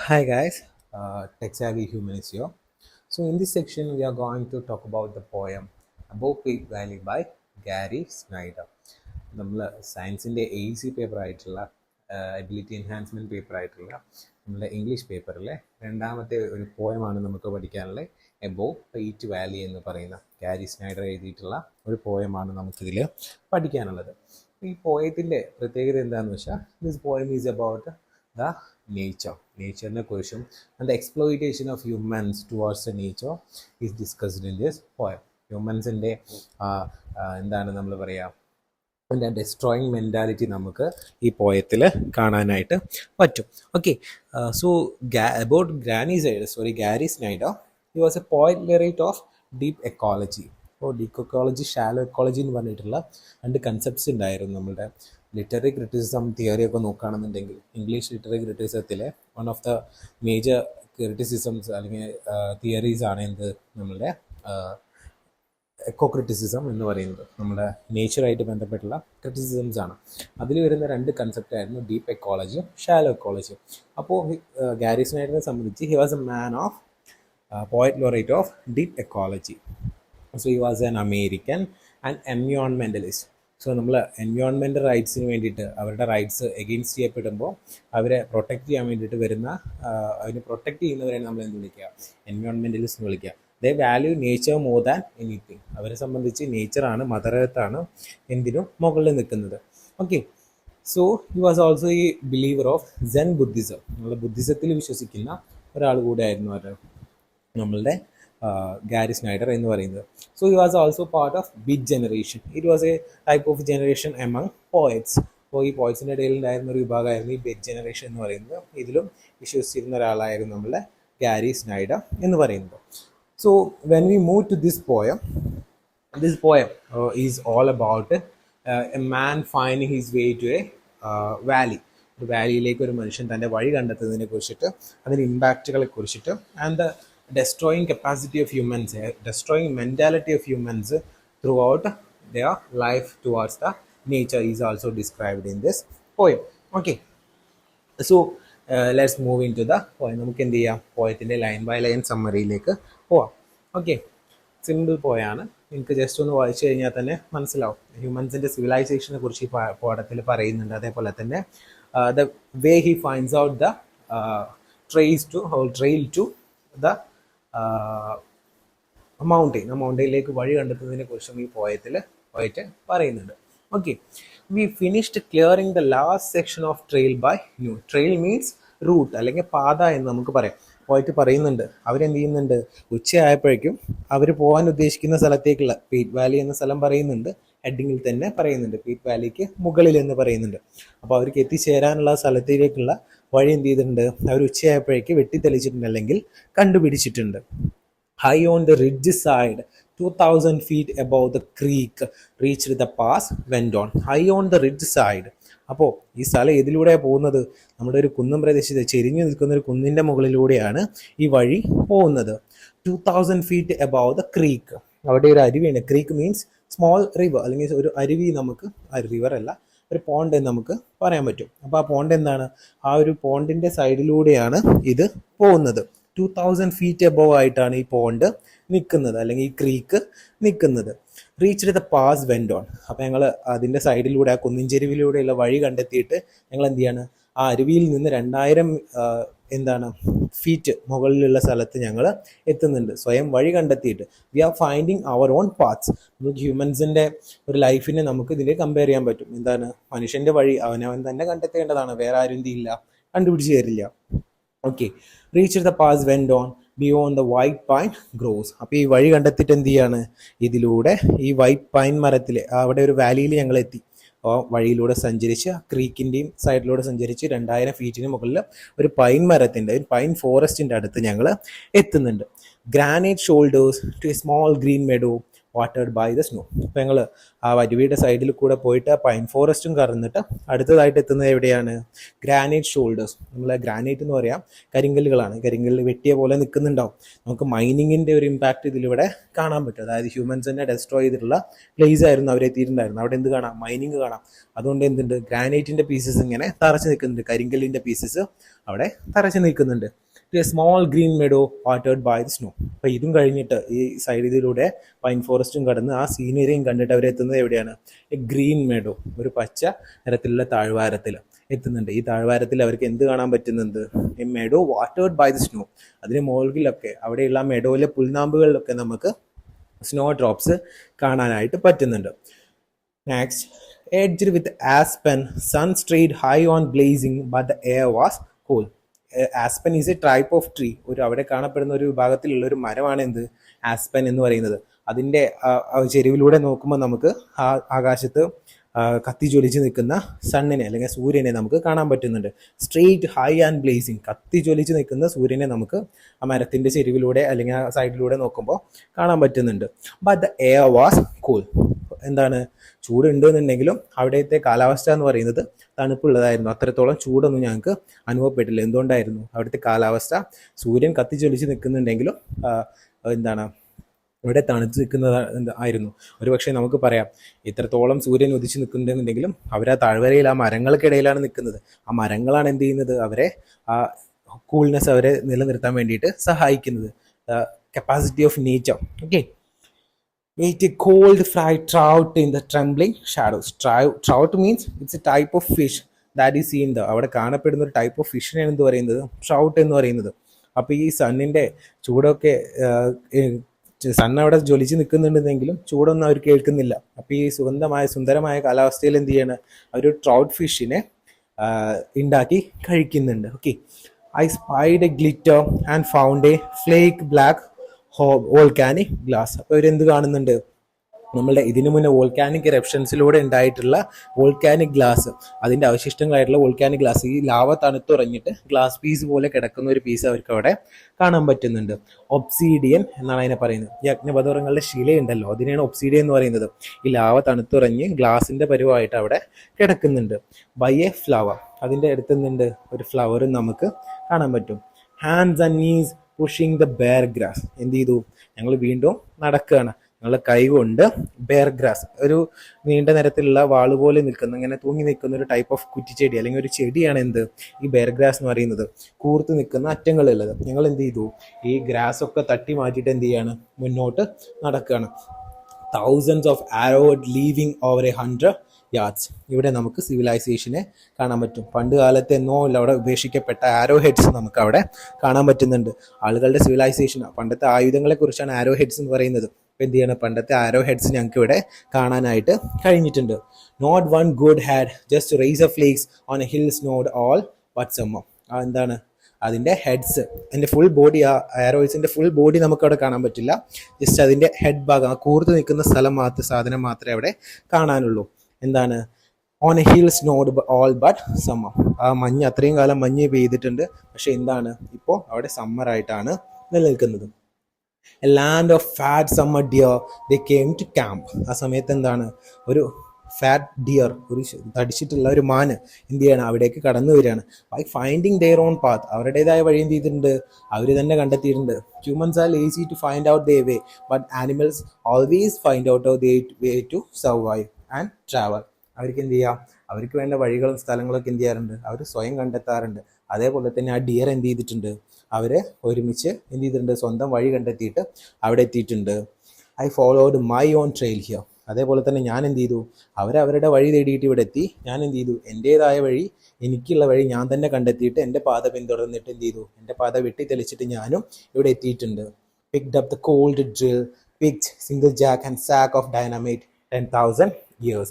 Hi guys, Tech Savvy Humanist here. So in this section we are going to talk about the poem Above Peak Valley by Gary Snyder. നമ്മൾ സയൻസിൻ്റെ AC paper ആയിട്ടുള്ള ability enhancement paper ആയിട്ടുള്ള നമ്മുടെ English പേപ്പറിലെ രണ്ടാമത്തെ ഒരു പോയമാണ് നമുക്ക് പഠിക്കാനുള്ള above Pete Valley എന്ന് പറയുന്ന ഗാരി സ്നൈഡർ എഴുതിയിട്ടുള്ള ഒരു പോയമാണ് നമുക്കിതിൽ പഠിക്കാനുള്ളത്. ഈ പോയത്തിൻ്റെ പ്രത്യേകത എന്താണെന്ന് വെച്ചാൽ this poem is about the നേച്ചറിനെ കുറിച്ചും and the exploitation of humans towards the nature is discussed in this poem. ഹ്യൂമൻസിൻ്റെ എന്താണ് നമ്മൾ പറയുക, അതിൻ്റെ ഡെസ്ട്രോയിങ് മെൻറ്റാലിറ്റി നമുക്ക് ഈ പോയത്തിൽ കാണാനായിട്ട് പറ്റും. Okay, so about Gary Snyder, he was a poet laureate of deep ecology. അപ്പോൾ ഡീപ്പ് എക്കോളജി, ഷാലോ എക്കോളജി എന്ന് പറഞ്ഞിട്ടുള്ള രണ്ട് കൺസെപ്റ്റ്സ് ഉണ്ടായിരുന്നു. നമ്മുടെ ലിറ്റററി ക്രിറ്റിസിസം തിയറി ഒക്കെ നോക്കുകയാണെന്നുണ്ടെങ്കിൽ ഇംഗ്ലീഷ് ലിറ്റററി ക്രിറ്റിസിസത്തിലെ one of the major criticisms അല്ലെങ്കിൽ തിയറീസ് ആണ് എന്ത്, നമ്മളുടെ എക്കോ ക്രിറ്റിസിസം എന്ന് പറയുന്നത്. നമ്മുടെ നേച്ചറായിട്ട് ബന്ധപ്പെട്ടുള്ള ക്രിറ്റിസിസംസ് ആണ്. അതിൽ വരുന്ന രണ്ട് കൺസെപ്റ്റ് ആയിരുന്നു ഡീപ്പ് എക്കോളജിയും ഷാലോ എക്കോളജിയും. അപ്പോൾ ഗാരി സ്നൈഡറിനെ സംബന്ധിച്ച് he was a man of poet laureate of deep ecology. So he was an American and environmentalist. So നമ്മൾ എൻവയോൺമെൻറ്റൽ റൈറ്റ്സിന് വേണ്ടിയിട്ട്, അവരുടെ റൈറ്റ്സ് എഗെയിൻസ്റ്റ് ചെയ്യപ്പെടുമ്പോൾ അവരെ പ്രൊട്ടക്റ്റ് ചെയ്യാൻ വേണ്ടിയിട്ട് വരുന്ന, അതിനെ പ്രൊട്ടക്റ്റ് ചെയ്യുന്നവരെയാണ് നമ്മൾ എന്ത് വിളിക്കുക, എൻവയോൺമെൻറ്റലിസ്റ്റ് എന്ന് വിളിക്കുക. They value nature more than anything. അവരെ സംബന്ധിച്ച് നേച്ചറാണ്, മദർ എർത്താണ് എന്തിനും മുകളിൽ നിൽക്കുന്നത്. Okay, so he was also ഈ ബിലീവർ ഓഫ് സെൻ ബുദ്ധിസം. നമ്മൾ ബുദ്ധിസത്തിൽ വിശ്വസിക്കുന്ന ഒരാൾ കൂടെ ആയിരുന്നു അവർ, നമ്മളുടെ ഗാരി സ്നൈഡർ എന്ന് പറയുന്നത്. So he was also part of beat generation. It was A type of generation among poets. അപ്പോൾ ഈ പോയറ്റ്സിൻ്റെ ഇടയിൽ ഉണ്ടായിരുന്ന ഒരു വിഭാഗമായിരുന്നു ഈ ബീറ്റ് ജനറേഷൻ എന്ന് പറയുന്നത്. ഇതിലും വിശ്വസിച്ചിരുന്ന ഒരാളായിരുന്നു നമ്മളുടെ ഗാരി സ്നൈഡർ എന്ന് പറയുന്നത്. So when we move to this poem is all about a man finding his way to a valley. ഒരു വാലിയിലേക്ക് ഒരു മനുഷ്യൻ തൻ്റെ വഴി കണ്ടെത്തുന്നതിനെ കുറിച്ചിട്ട്, അതിൻ്റെ ഇമ്പാക്റ്റുകളെ കുറിച്ചിട്ട്, and the destroying capacity of humans, destroying mentality of humans throughout their life towards the nature is also described in this poem. Okay, so let's move into the poem. നമുക്ക് എന്ത് ചെയ്യാം, പോയത്തിൻ്റെ ലൈൻ ബൈ ലൈൻ സമ്മറിയിലേക്ക് പോവാം. Okay, simple പോയാണ്. നിങ്ങൾക്ക് just ഒന്ന് വായിച്ചു കഴിഞ്ഞാൽ തന്നെ മനസ്സിലാവും. ഹ്യൂമൻസിൻ്റെ സിവിലൈസേഷനെ കുറിച്ച് ഈ പാഠത്തിൽ പറയുന്നുണ്ട്. അതേപോലെ തന്നെ the way he finds out the trail to the മൗണ്ടയിലേക്ക് വഴി കണ്ടെത്തുന്നതിനെ കുറിച്ചും ഈ പോയറ്റ് പറയുന്നുണ്ട്. Okay, we finished clearing the last section of trail by noon. Trail means route അല്ലെങ്കിൽ പാത എന്ന് നമുക്ക് പറയാം. പോയിട്ട് പറയുന്നുണ്ട്, അവരെന്ത് ചെയ്യുന്നുണ്ട്, ഉച്ചയായപ്പോഴേക്കും അവർ പോകാൻ ഉദ്ദേശിക്കുന്ന സ്ഥലത്തേക്കുള്ള പീറ്റ് വാലി എന്ന സ്ഥലം പറയുന്നുണ്ട്, ഹെഡിങ്ങിൽ തന്നെ പറയുന്നുണ്ട്, പീറ്റ് വാലിക്ക് മുകളിൽ എന്ന് പറയുന്നുണ്ട്. അപ്പോൾ അവർക്ക് എത്തിച്ചേരാനുള്ള സ്ഥലത്തിലേക്കുള്ള വഴി എന്ത് ചെയ്തിട്ടുണ്ട്, അവർ ഉച്ചയായപ്പോഴേക്ക് വെട്ടിത്തെളിച്ചിട്ടുണ്ട്, അല്ലെങ്കിൽ കണ്ടുപിടിച്ചിട്ടുണ്ട്. High on the ridge side 2000 feet above the creek reached the pass went on. High on the ridge side. അപ്പോൾ ഈ സ്ഥലം ഏതിലൂടെയാണ് പോകുന്നത്, നമ്മുടെ ഒരു കുന്നും പ്രദേശത്ത് ചെരിഞ്ഞു നിൽക്കുന്ന ഒരു കുന്നിൻ്റെ മുകളിലൂടെയാണ് ഈ വഴി പോകുന്നത്. 2000 feet above the creek. അവിടെ ഒരു അരുവിയാണ്. ക്രീക്ക് മീൻസ് സ്മോൾ റിവർ, അല്ലെങ്കിൽ ഒരു അരുവി. നമുക്ക് റിവർ അല്ല, ഒരു പോണ്ട് എന്ന് നമുക്ക് പറയാൻ പറ്റും. അപ്പോൾ ആ പോണ്ട് എന്താണ്, ആ ഒരു പോണ്ടിൻ്റെ സൈഡിലൂടെയാണ് ഇത് പോകുന്നത്. 2000 feet above ആയിട്ടാണ് ഈ പോണ്ട് നിൽക്കുന്നത്, അല്ലെങ്കിൽ ഈ ക്രീക്ക് നിൽക്കുന്നത്. Reached the pass went on. അപ്പോൾ ഞങ്ങൾ അതിൻ്റെ സൈഡിലൂടെ, ആ കുന്നിൻ ചെരുവിലൂടെയുള്ള വഴി കണ്ടെത്തിയിട്ട് ഞങ്ങൾ എന്ത് ചെയ്യാണ്, ആ അരുവിയിൽ നിന്ന് 2000 ഫീറ്റ് മുകളിലുള്ള സ്ഥലത്ത് ഞങ്ങൾ എത്തുന്നുണ്ട്, സ്വയം വഴി കണ്ടെത്തിയിട്ട്. We are finding our own paths. നമുക്ക് ഹ്യൂമൻസിൻ്റെ ഒരു ലൈഫിനെ നമുക്ക് ഇതിനെ കമ്പയർ ചെയ്യാൻ പറ്റും. എന്താണ്, മനുഷ്യൻ്റെ വഴി അവനവൻ തന്നെ കണ്ടെത്തേണ്ടതാണ്, വേറെ ആരും എന്ത് ചെയ്യില്ല, കണ്ടുപിടിച്ച് തരില്ല. Okay, reached the pass went on beyond the white pine grows. അപ്പോൾ ഈ വഴി കണ്ടെത്തിയിട്ട് എന്ത് ചെയ്യാണ്, ഇതിലൂടെ ഈ വൈറ്റ് പൈൻ മരത്തിൽ, അവിടെ ഒരു വാലിയിൽ ഞങ്ങൾ എത്തി. ആ വഴിയിലൂടെ സഞ്ചരിച്ച്, ക്രീക്കിൻ്റെയും സൈഡിലൂടെ സഞ്ചരിച്ച് 2000 ഫീറ്റിന് മുകളിൽ ഒരു പൈൻ മരത്തിൻ്റെ, ഒരു പൈൻ ഫോറസ്റ്റിൻ്റെ അടുത്ത് ഞങ്ങൾ എത്തുന്നുണ്ട്. Granite shoulders to a small green meadow വാട്ടേഡ് ബൈ ദ സ്നോ. അപ്പോൾ ഞങ്ങൾ ആ അരുവിയുടെ സൈഡിൽ കൂടെ പോയിട്ട് പൈൻ ഫോറസ്റ്റും കറന്നിട്ട് അടുത്തതായിട്ട് എത്തുന്നത് എവിടെയാണ്? Granite shoulders. നമ്മൾ ഗ്രാനൈറ്റ് എന്ന് പറയാം കരിങ്കല്ലുകളാണ്. കരിങ്കല്ല് വെട്ടിയ പോലെ നിൽക്കുന്നുണ്ടാവും. നമുക്ക് മൈനിങ്ങിൻ്റെ ഒരു ഇമ്പാക്റ്റ് ഇതിലൂടെ കാണാൻ പറ്റും. അതായത് ഹ്യൂമൻസിനെ ഡെസ്ട്രോയ് ചെയ്തിട്ടുള്ള പ്ലേസ് ആയിരുന്നു അവരെത്തിയിട്ടുണ്ടായിരുന്നു. അവിടെ എന്ത് കാണാം? മൈനിങ് കാണാം. അതുകൊണ്ട് എന്തുണ്ട്? ഗ്രാനൈറ്റിൻ്റെ പീസസ് ഇങ്ങനെ തറച്ച് നിൽക്കുന്നുണ്ട്. കരിങ്കല്ലിൻ്റെ പീസസ് അവിടെ തറച്ച് നിൽക്കുന്നുണ്ട്. എ സ്മോൾ ഗ്രീൻ മെഡോ വാട്ടേഡ് ബൈ ദ സ്നോ. അപ്പോൾ ഇതും കഴിഞ്ഞിട്ട് ഈ സൈഡിലൂടെ പൈൻ ഫോറസ്റ്റും കടന്ന് ആ സീനറിയും കണ്ടിട്ട് അവരെത്തുന്നത് എവിടെയാണ്? ഗ്രീൻ മെഡോ, ഒരു പച്ച നിറത്തിലുള്ള താഴ്വാരത്തിൽ എത്തുന്നുണ്ട്. ഈ താഴ്വാരത്തിൽ അവർക്ക് എന്ത് കാണാൻ പറ്റുന്നുണ്ട്? എ മെഡോ വാട്ടേഡ് ബൈ ദ സ്നോ. അതിന് മുകളിലൊക്കെ അവിടെയുള്ള മെഡോയിലെ പുൽനാമ്പുകളിലൊക്കെ നമുക്ക് സ്നോ ഡ്രോപ്സ് കാണാനായിട്ട് പറ്റുന്നുണ്ട്. Next, edged with aspen, sun stayed high on blazing, but the air was cool. Aspen is A type of tree. ഒരു അവിടെ കാണപ്പെടുന്ന ഒരു വിഭാഗത്തിലുള്ള ഒരു മരമാണ് എന്ത്? ആസ്പൻ എന്ന് പറയുന്നത്. അതിൻ്റെ ചെരുവിലൂടെ നോക്കുമ്പോൾ നമുക്ക് ആകാശത്ത് കത്തി ജ്വലിച്ച് നിൽക്കുന്ന സണ്ണിനെ അല്ലെങ്കിൽ സൂര്യനെ നമുക്ക് കാണാൻ പറ്റുന്നുണ്ട്. സ്ട്രെയിറ്റ് ഹൈ ആൻഡ് ബ്ലേസിങ്, കത്തി ജ്വലിച്ച് നിൽക്കുന്ന സൂര്യനെ നമുക്ക് ആ മരത്തിൻ്റെ ചെരുവിലൂടെ അല്ലെങ്കിൽ ആ സൈഡിലൂടെ നോക്കുമ്പോൾ കാണാൻ പറ്റുന്നുണ്ട്. But the air was cool. എന്താണ്? ചൂടുണ്ട് എന്നുണ്ടെങ്കിലും അവിടുത്തെ കാലാവസ്ഥ എന്ന് പറയുന്നത് തണുപ്പുള്ളതായിരുന്നു. അത്രത്തോളം ചൂടൊന്നും ഞങ്ങൾക്ക് അനുഭവപ്പെട്ടില്ല. എന്തുകൊണ്ടായിരുന്നു? അവിടുത്തെ കാലാവസ്ഥ സൂര്യൻ കത്തിച്ചൊലിച്ച് നിൽക്കുന്നുണ്ടെങ്കിലും എന്താണ് ഇവിടെ തണുത്ത് നിൽക്കുന്നത് ആയിരുന്നു. ഒരുപക്ഷെ നമുക്ക് പറയാം ഇത്രത്തോളം സൂര്യൻ ഉദിച്ച് നിൽക്കുന്നുണ്ടെങ്കിലും അവർ ആ താഴ്വരയിൽ ആ മരങ്ങൾക്കിടയിലാണ് നിൽക്കുന്നത്. ആ മരങ്ങളാണ് എന്ത് ചെയ്യുന്നത്? അവരെ ആ കൂൾനെസ് അവരെ നിലനിർത്താൻ വേണ്ടിയിട്ട് സഹായിക്കുന്നത്. Capacity of nature. Okay. Ate a cold fried trout in the trembling shadows. Trout means it's a type of fish that is seen there. അവിടെ കാണപ്പെടുന്ന ഒരു ടൈപ്പ് ഓഫ് ഫിഷിനെയാണ് എന്ത് പറയുന്നത്? ട്രൗട്ട് എന്ന് പറയുന്നത്. അപ്പോൾ ഈ സണ്ണിൻ്റെ ചൂടൊക്കെ സൺ അവിടെ ജ്വലിച്ച് നിൽക്കുന്നുണ്ടെങ്കിലും ചൂടൊന്നും അവർ കേൾക്കുന്നില്ല. അപ്പോൾ ഈ സുന്ദരമായ കാലാവസ്ഥയിൽ എന്ത് ചെയ്യാണ്? അവർ ട്രൗട്ട് ഫിഷിനെ ഉണ്ടാക്കി കഴിക്കുന്നുണ്ട്. Okay. I spied a glitter and found a flake black volcanic glass. അപ്പോൾ ഇവരെന്ത് കാണുന്നുണ്ട്? നമ്മളുടെ ഇതിനു മുന്നേ വോൾക്കാനിക് ഇറപ്ഷൻസിലൂടെ ഉണ്ടായിട്ടുള്ള വോൾക്കാനിക് ഗ്ലാസ്, അതിൻ്റെ അവശിഷ്ടങ്ങളായിട്ടുള്ള വോൾക്കാനിക് ഗ്ലാസ്, ഈ ലാവ തണുത്തുറങ്ങിയിട്ട് ഗ്ലാസ് പീസ് പോലെ കിടക്കുന്ന ഒരു പീസ് അവർക്ക് അവിടെ കാണാൻ പറ്റുന്നുണ്ട്. ഒബ്സീഡിയൻ എന്നാണ് അതിനെ പറയുന്നത്. ഈ അഗ്നിപർവ്വതങ്ങളുടെ ശിലയുണ്ടല്ലോ, അതിനെയാണ് ഒബ്സീഡിയൻ എന്ന് പറയുന്നത്. ഈ ലാവ തണുത്തുറങ്ങി ഗ്ലാസിൻ്റെ പരുവായിട്ട് അവിടെ കിടക്കുന്നുണ്ട്. ബൈ എ ഫ്ലവർ, അതിൻ്റെ അടുത്തുന്നുണ്ട് ഒരു ഫ്ലവറും നമുക്ക് കാണാൻ പറ്റും. Hands and knees pushing the bare grass. എന്ത് ചെയ്തു? ഞങ്ങൾ വീണ്ടും നടക്കുകയാണ്. ഞങ്ങളുടെ കൈ കൊണ്ട് ബെയർ ഗ്രാസ്, ഒരു നീണ്ട നിരത്തിലുള്ള വാള് പോലെ നിൽക്കുന്ന, ഇങ്ങനെ തൂങ്ങി നിൽക്കുന്ന ഒരു ടൈപ്പ് ഓഫ് കുറ്റിച്ചെടി അല്ലെങ്കിൽ ഒരു ചെടിയാണ് എന്ത്? ഈ ബെയർ ഗ്രാസ് എന്ന് പറയുന്നത്. കൂർത്ത് നിൽക്കുന്ന അറ്റങ്ങളുള്ളത്. ഞങ്ങൾ എന്ത് ചെയ്തു? ഈ ഗ്രാസ് ഒക്കെ തട്ടി മാറ്റിയിട്ട് എന്ത് ചെയ്യാണ്? മുന്നോട്ട് നടക്കുകയാണ്. Thousands of arrowed leaving over 100 yards. ഇവിടെ നമുക്ക് സിവിലൈസേഷനെ കാണാൻ പറ്റും. പണ്ട് കാലത്ത് എന്നോ അവിടെ ഉപേക്ഷിക്കപ്പെട്ട ആരോ ഹെഡ്സ് നമുക്ക് അവിടെ കാണാൻ പറ്റുന്നുണ്ട്. ആളുകളുടെ സിവിലൈസേഷൻ, പണ്ടത്തെ ആയുധങ്ങളെ കുറിച്ചാണ് ആരോ ഹെഡ്സ് എന്ന് പറയുന്നത്. അപ്പോൾ എന്ത് ചെയ്യണം? പണ്ടത്തെ ആരോ ഹെഡ്സ് ഞങ്ങൾക്ക് ഇവിടെ കാണാനായിട്ട് കഴിഞ്ഞിട്ടുണ്ട്. Not one good head just rays a flakes on a hill snowed all but summer. എന്താണ്? അതിൻ്റെ ഹെഡ്സ്, അതിൻ്റെ ഫുൾ ബോഡി, ആ ആരോസിൻ്റെ ഫുൾ ബോഡി നമുക്കവിടെ കാണാൻ പറ്റില്ല. ജസ്റ്റ് അതിൻ്റെ ഹെഡ് ഭാഗം, ആ കൂർത്ത് നിൽക്കുന്ന സാധനം മാത്രമേ അവിടെ കാണാനുള്ളൂ. എന്താണ്? On a hill snowed all but summer. ആ മഞ്ഞ്, അത്രയും കാലം മഞ്ഞ് പെയ്തിട്ടുണ്ട്, പക്ഷെ എന്താണ്? ഇപ്പോൾ അവിടെ സമ്മറായിട്ടാണ് നിലനിൽക്കുന്നത്. A land of fat summer deer they came to camp. ആ സമയത്ത് എന്താണ്? ഒരു ഫാറ്റ് ഡിയർ, ഒരു തടിച്ചിട്ടുള്ള ഒരു മാന് എന്ത് ചെയ്യണം? അവിടേക്ക് കടന്നു വരികയാണ്. By finding their own path, അവരുടേതായ വഴി എന്ത് ചെയ്തിട്ടുണ്ട്? അവർ തന്നെ കണ്ടെത്തിയിട്ടുണ്ട്. Humans are lazy to find out their way, but animals always find out way to survive and travel. അവർക്ക് എന്ത് ചെയ്യാം? അവർക്ക് വേണ്ട വഴികളും സ്ഥലങ്ങളൊക്കെ എന്ത് ചെയ്യാറുണ്ട്? അവർ സ്വയം കണ്ടെത്താറുണ്ട്. അതേപോലെ തന്നെ ആ ഡിയർ എന്ത് ചെയ്തിട്ടുണ്ട്? അവർ ഒരുമിച്ച് എന്ത് ചെയ്തിട്ടുണ്ട്? സ്വന്തം വഴി കണ്ടെത്തിയിട്ട് അവിടെ എത്തിയിട്ടുണ്ട്. I followed my own trail here. അതേപോലെ തന്നെ ഞാൻ എന്ത് ചെയ്തു? അവരവരുടെ വഴി തേടിയിട്ട് ഇവിടെ എത്തി. ഞാൻ എന്ത് ചെയ്തു? എൻ്റേതായ വഴി, എനിക്കുള്ള വഴി ഞാൻ തന്നെ കണ്ടെത്തിയിട്ട് എൻ്റെ പാത പിന്തുടർന്നിട്ട് എന്ത് ചെയ്തു? എൻ്റെ പാത വെട്ടിത്തെളിച്ചിട്ട് ഞാനും ഇവിടെ എത്തിയിട്ടുണ്ട്. Picked up the cold drill, picked single jack and sack of dynamite 10,000 years.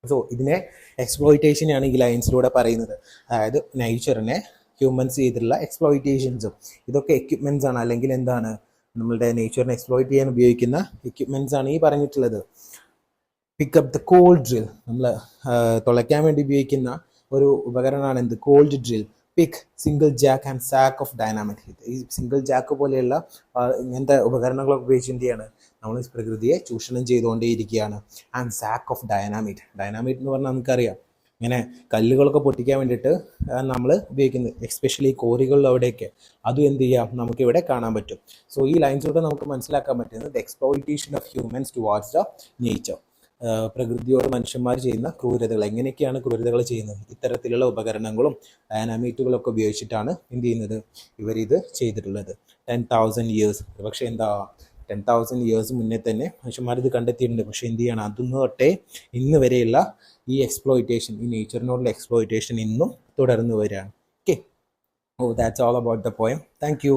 So ഇതിനെ എക്സ്പ്ലോയിറ്റേഷനാണ് ഈ ലൈൻസിലൂടെ പറയുന്നത്. അതായത് നേച്ചറിനെ ഹ്യൂമൻസ് ചെയ്തിട്ടുള്ള എക്സ്പ്ലോയിറ്റേഷൻസും ഇതൊക്കെ എക്യുപ്മെൻറ്റ്സ് ആണ്, അല്ലെങ്കിൽ എന്താണ്? നമ്മളുടെ നേച്ചറിനെ എക്സ്പ്ലോയിറ്റ് ചെയ്യാൻ ഉപയോഗിക്കുന്ന എക്യുപ്മെൻറ്റ്സ് ആണ് ഈ പറഞ്ഞിട്ടുള്ളത്. പിക്കപ്പ് ദ കോൾഡ് ഡ്രിൽ, നമ്മൾ തുളയ്ക്കാൻ വേണ്ടി ഉപയോഗിക്കുന്ന ഒരു ഉപകരണമാണ് എന്ത്? Cold drill. Pick, single jack and sack of dynamic. ഈ സിംഗിൾ ജാക്ക് പോലെയുള്ള ഇങ്ങനത്തെ ഉപകരണങ്ങളൊക്കെ ഉപയോഗിച്ച് എന്ത് ചെയ്യാണ്, നമ്മൾ പ്രകൃതിയെ ചൂഷണം ചെയ്തുകൊണ്ടേയിരിക്കുകയാണ്. And sack of dynamite. Dynamite എന്ന് പറഞ്ഞാൽ നമുക്കറിയാം, ഇങ്ങനെ കല്ലുകളൊക്കെ പൊട്ടിക്കാൻ വേണ്ടിയിട്ട് നമ്മൾ ഉപയോഗിക്കുന്നത്, എസ്പെഷ്യലി കോറികളിൽ അവിടെയൊക്കെ. അതും എന്ത് ചെയ്യാം, നമുക്കിവിടെ കാണാൻ പറ്റും. സോ ഈ ലൈൻസിലൂടെ നമുക്ക് മനസ്സിലാക്കാൻ പറ്റുന്നത് the exploitation of humans towards the nature. പ്രകൃതിയോട് മനുഷ്യന്മാർ ചെയ്യുന്ന ക്രൂരതകൾ, എങ്ങനെയൊക്കെയാണ് ക്രൂരതകൾ ചെയ്യുന്നത്, ഇത്തരത്തിലുള്ള ഉപകരണങ്ങളും ഡൈനാമൈറ്റുകളൊക്കെ ഉപയോഗിച്ചിട്ടാണ് എന്ത് ചെയ്യുന്നത്, ഇവരിത് ചെയ്തിട്ടുള്ളത്. 10,000 years, പക്ഷേ എന്താ 10,000 years മുന്നേ തന്നെ മനുഷ്യന്മാരിത് കണ്ടെത്തിയിട്ടുണ്ട്. പക്ഷേ എന്ത് ചെയ്യണം, അതൊന്നും തൊട്ടേ ഇന്ന് വരെയുള്ള ഈ എക്സ്പ്ലോയിറ്റേഷൻ, ഈ നേച്ചറിനോടുള്ള എക്സ്പ്ലോയിറ്റേഷൻ ഇന്നും തുടർന്നു വരികയാണ്. Okay, oh that's all about the poem. Thank U.